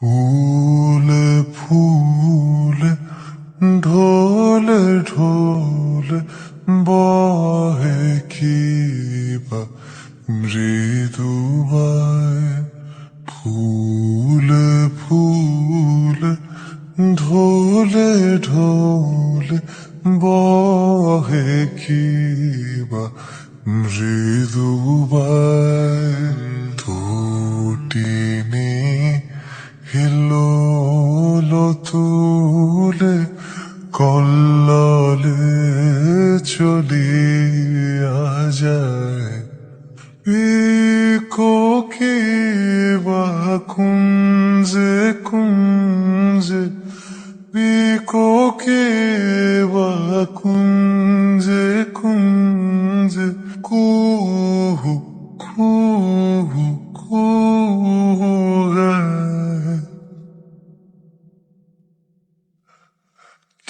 ফুলে ফুলে ঢোলে ঢোলে বহে কিবা মৃদুবায়। ফুলে ফুলে ঢোলে ঢোলে বহে কিবা মৃদুবায়। তটিনী হিলোলো তুলে কল্লোলে চলিয়া যায়। পিকোকিবা কুঞ্জে কুঞ্জে, পিকোকিবা কুঞ্জে কুঞ্জে, কুহু কুহু কুহু গায়।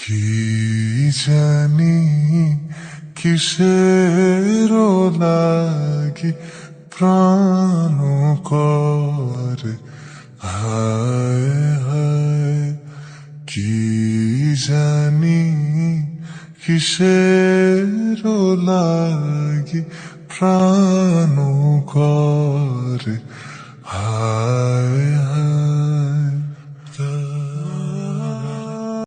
কি জানি কিসের লাগি প্রাণ করে হায় হায়। কি জানি কিসের লাগি প্রাণ করে হায়